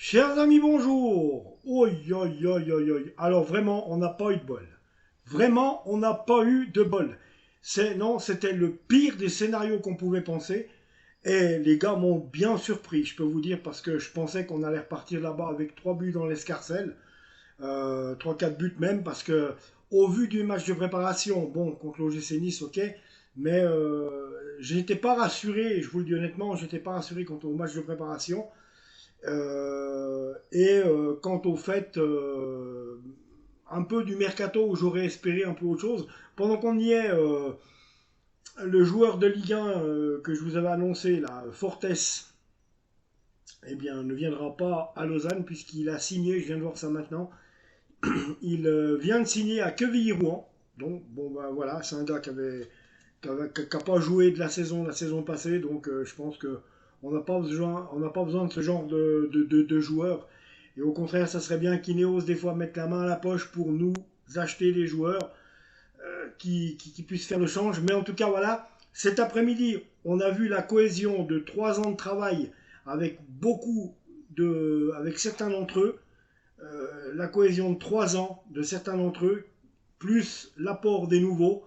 Chers amis, bonjour. Oi, oi, oi, oi, oi. Alors vraiment, on n'a pas eu de bol. Vraiment, on n'a pas eu de bol. Non, c'était le pire des scénarios qu'on pouvait penser. Et les gars m'ont bien surpris, je peux vous dire, parce que je pensais qu'on allait repartir là-bas avec 3 buts dans l'escarcelle. 3-4 buts même, parce que au vu du match de préparation, bon, contre l'OGC Nice, ok, mais je n'étais pas rassuré, je vous le dis honnêtement, je n'étais pas rassuré quant au match de préparation. Quant au fait, un peu du mercato où j'aurais espéré un peu autre chose, pendant qu'on y est, le joueur de Ligue 1 que je vous avais annoncé, là, Fortes, eh bien, ne viendra pas à Lausanne puisqu'il a signé, je viens de voir ça maintenant, il vient de signer à Quevilly-Rouen. Donc, bon, bah, voilà, c'est un gars qui n'a pas joué de la saison passée, donc je pense que on n'a pas besoin de ce genre de joueurs. Et au contraire, ça serait bien qu'Ineos des fois mette la main à la poche pour nous acheter des joueurs qui puissent faire le change. Mais en tout cas, voilà, cet après-midi, on a vu la cohésion de 3 ans de travail avec avec certains d'entre eux, la cohésion de 3 ans de certains d'entre eux, plus l'apport des nouveaux.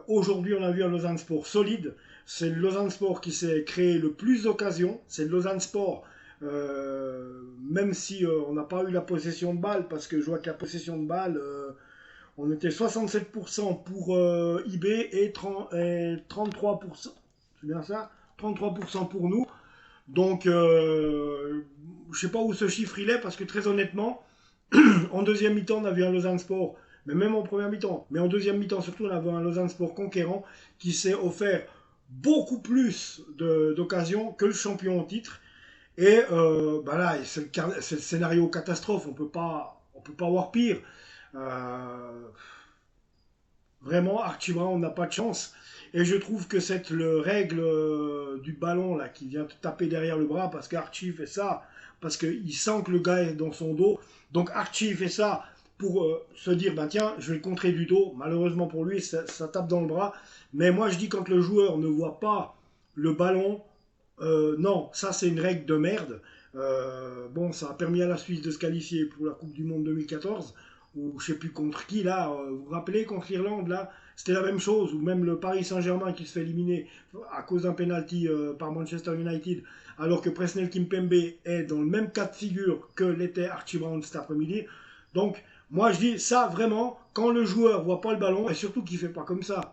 Aujourd'hui, on a vu un Lausanne Sport solide. C'est le Lausanne Sport qui s'est créé le plus d'occasions. C'est le Lausanne Sport, même si on n'a pas eu la possession de balle, parce que je vois que la possession de balle, on était 67% pour IB et 33%. C'est bien ça, 33% pour nous. Donc, je sais pas où ce chiffre il est, parce que très honnêtement, en deuxième mi-temps, on a vu un Lausanne Sport, mais même en première mi-temps, mais en deuxième mi-temps surtout, on a vu un Lausanne Sport conquérant qui s'est offert beaucoup plus d'occasions que le champion en titre. Et bah là, c'est le scénario catastrophe, on peut pas avoir pire. Euh, Vraiment, Archie Brown n'a pas de chance. Et je trouve que cette règle du ballon là qui vient te taper derrière le bras parce qu'Archie fait ça, parce qu'il sent que le gars est dans son dos. Donc Archie fait ça pour se dire, bah tiens, je vais le contrer du dos. Malheureusement pour lui, ça tape dans le bras. Mais moi je dis quand le joueur ne voit pas le ballon, non, ça c'est une règle de merde. Bon, ça a permis à la Suisse de se qualifier pour la Coupe du Monde 2014, ou je sais plus contre qui là. Vous vous rappelez contre l'Irlande là, c'était la même chose, ou même le Paris Saint-Germain qui se fait éliminer à cause d'un penalty par Manchester United, alors que Presnel Kimpembe est dans le même cas de figure que l'était Archie Brown cet après-midi. Donc, moi je dis ça vraiment, quand le joueur voit pas le ballon, et surtout qu'il fait pas comme ça,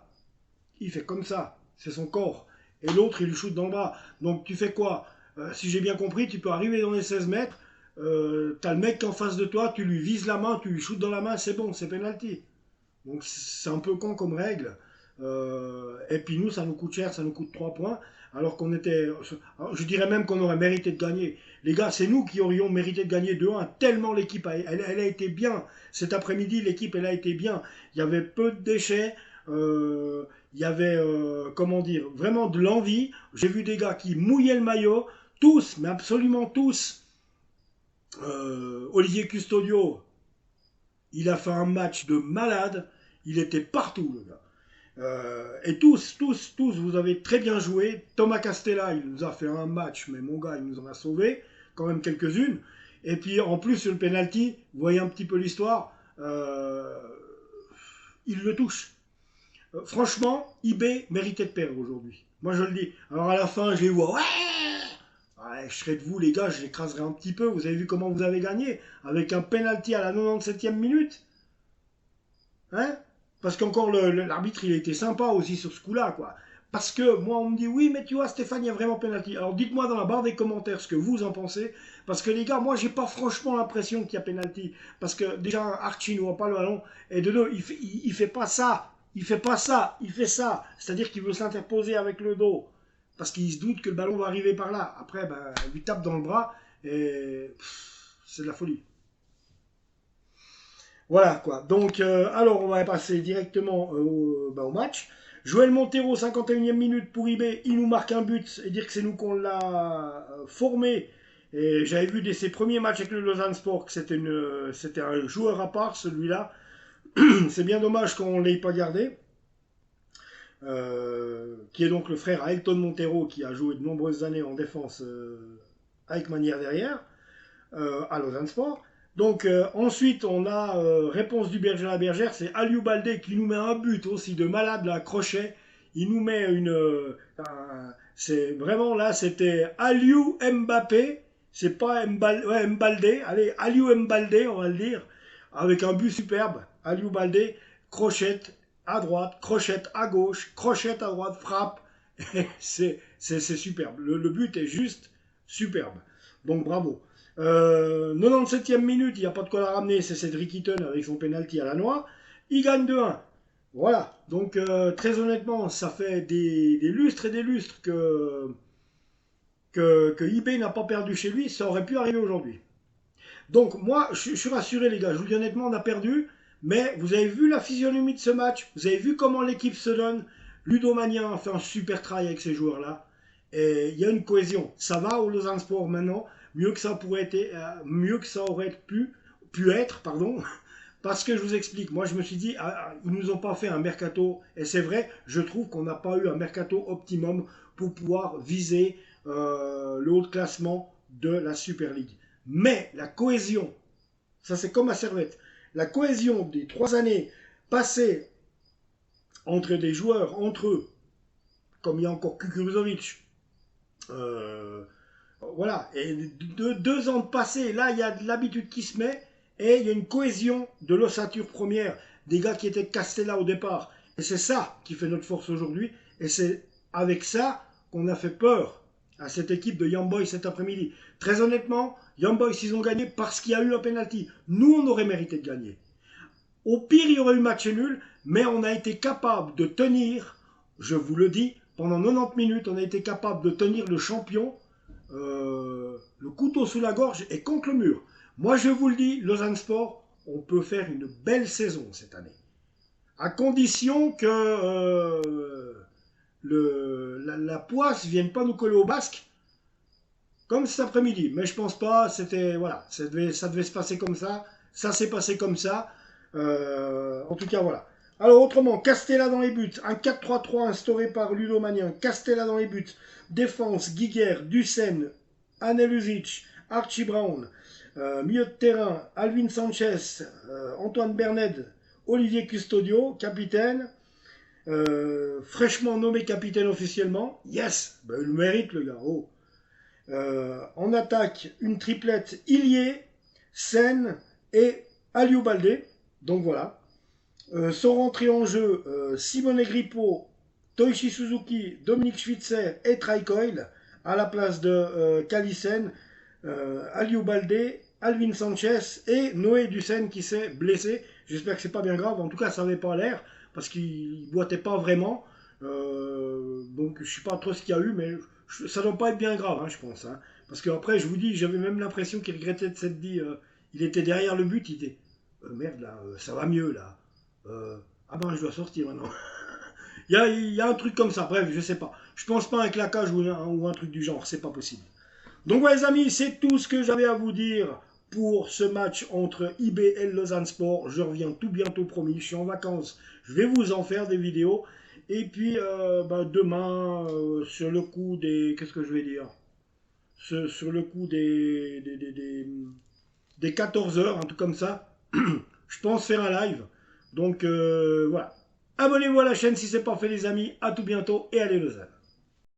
il fait comme ça, c'est son corps. Et l'autre, il lui shoot dans le bras. Donc tu fais quoi? Si j'ai bien compris, tu peux arriver dans les 16 mètres, t'as le mec en face de toi, tu lui vises la main, tu lui shootes dans la main, c'est bon, c'est penalty. Donc c'est un peu con comme règle. Et puis nous, ça nous coûte cher, ça nous coûte 3 points. Alors qu'on était. Je dirais même qu'on aurait mérité de gagner. Les gars, c'est nous qui aurions mérité de gagner 2-1, tellement l'équipe elle a été bien. Cet après-midi, l'équipe, elle a été bien. Il y avait peu de déchets. Il y avait, comment dire, vraiment de l'envie. J'ai vu des gars qui mouillaient le maillot. Tous, mais absolument tous. Olivier Custodio, il a fait un match de malade. Il était partout, le gars. Et tous, vous avez très bien joué. Thomas Castella, il nous a fait un match, mais mon gars, il nous en a sauvé quand même quelques-unes. Et puis en plus sur le penalty, vous voyez un petit peu l'histoire, il le touche. Franchement, IB méritait de perdre aujourd'hui. Moi je le dis. Alors à la fin, je les vois, ouais, je serais de vous les gars, je l'écraserai un petit peu. Vous avez vu comment vous avez gagné avec un penalty à la 97e minute, hein? Parce qu'encore l'arbitre, il a été sympa aussi sur ce coup-là, quoi. Parce que moi, on me dit, oui, mais tu vois, Stéphane, il y a vraiment penalty. Alors dites-moi dans la barre des commentaires ce que vous en pensez. Parce que les gars, moi, j'ai pas franchement l'impression qu'il y a penalty. Parce que déjà, Archie ne voit pas le ballon. Et de deux, il fait pas ça. Il fait pas ça. Il fait ça. C'est-à-dire qu'il veut s'interposer avec le dos. Parce qu'il se doute que le ballon va arriver par là. Après, ben, il lui tape dans le bras. Et c'est de la folie. Voilà quoi. Donc, alors on va passer directement au match. Joël Montero, 51e minute pour IB, il nous marque un but et dire que c'est nous qu'on l'a formé. Et j'avais vu dès ses premiers matchs avec le Lausanne Sport que c'était un joueur à part celui-là. C'est bien dommage qu'on ne l'ait pas gardé. Qui est donc le frère Ailton Montero qui a joué de nombreuses années en défense avec Manière derrière. à Lausanne Sport. Donc ensuite, on a réponse du berger à la bergère, c'est Aliou Baldé qui nous met un but aussi de malade, là, crochet. Il nous met c'est vraiment là, c'était Aliou Mbappé, c'est pas Mbaldé, allez, Aliou Mbaldé, on va le dire, avec un but superbe. Aliou Baldé, crochette à droite, crochette à gauche, crochette à droite, frappe. c'est superbe. Le but est juste superbe. Donc bravo. 97e minute, il n'y a pas de quoi la ramener, c'est Cédric Eaton avec son penalty à la noix. Il gagne 2-1. Voilà. Donc très honnêtement, ça fait des lustres et des lustres que eBay n'a pas perdu chez lui. Ça aurait pu arriver aujourd'hui. Donc moi, je suis rassuré les gars. Je vous dis honnêtement, on a perdu. Mais vous avez vu la physionomie de ce match. Vous avez vu comment l'équipe se donne. Ludomania a fait un super travail avec ces joueurs-là. Et il y a une cohésion. Ça va au Lausanne Sport maintenant. Mieux que ça aurait pu être, pardon. Parce que je vous explique, moi je me suis dit, ils nous ont pas fait un mercato, et c'est vrai, je trouve qu'on n'a pas eu un mercato optimum pour pouvoir viser le haut de classement de la Super League. Mais la cohésion, ça c'est comme à Servette, la cohésion des 3 années passées entre des joueurs, entre eux, comme il y a encore Kukuruzovic, voilà, et 2 ans de passé, là il y a de l'habitude qui se met, et il y a une cohésion de l'ossature première, des gars qui étaient Castella au départ. Et c'est ça qui fait notre force aujourd'hui, et c'est avec ça qu'on a fait peur à cette équipe de Young Boys cet après-midi. Très honnêtement, Young Boys, ils ont gagné parce qu'il y a eu un penalty. Nous, on aurait mérité de gagner. Au pire, il y aurait eu match nul, mais on a été capable de tenir, je vous le dis, pendant 90 minutes, on a été capable de tenir le champion, le couteau sous la gorge et contre le mur. Moi, je vous le dis, Lausanne Sport, on peut faire une belle saison cette année. À condition que la poisse ne vienne pas nous coller au basque, comme cet après-midi. Mais je pense pas, voilà, ça devait se passer comme ça. Ça s'est passé comme ça. En tout cas, voilà. Alors, autrement, Castella dans les buts. Un 4-3-3 instauré par Ludomanian. Castella dans les buts. Défense, Guiguer, Dussen, Anelusic, Archie Brown. Milieu de terrain, Alvin Sanchez, Antoine Berned, Olivier Custodio, capitaine. Fraîchement nommé capitaine officiellement. Yes, ben, il le mérite le gars. Oh. En attaque, une triplette Ilié, Sen et Aliou Baldé. Donc voilà. Sont rentrés en jeu Simone Grippo, Toichi Suzuki, Dominique Schwitzer et Traikoil à la place de Kalisen, Aliou Baldé, Alvin Sanchez et Noé Dussen qui s'est blessé. J'espère que c'est pas bien grave. En tout cas, ça n'avait pas l'air parce qu'il boitait pas vraiment. Donc je sais pas trop ce qu'il y a eu, mais ça doit pas être bien grave, hein, je pense. Hein. Parce qu'après, je vous dis, j'avais même l'impression qu'il regrettait de s'être dit, il était derrière le but, il était merde là, ça va mieux là. Ah ben je dois sortir maintenant. il y a un truc comme ça, bref, je sais pas. Je pense pas à un claquage ou un truc du genre, c'est pas possible. Donc voilà les amis, c'est tout ce que j'avais à vous dire pour ce match entre IB et Lausanne Sport. Je reviens tout bientôt promis, je suis en vacances, je vais vous en faire des vidéos. Et puis demain, sur le coup des... Qu'est-ce que je vais dire sur le coup des 14 heures, un truc comme ça, je pense faire un live. Donc voilà. Abonnez-vous à la chaîne si ce n'est pas fait les amis. À tout bientôt et allez Lausanne.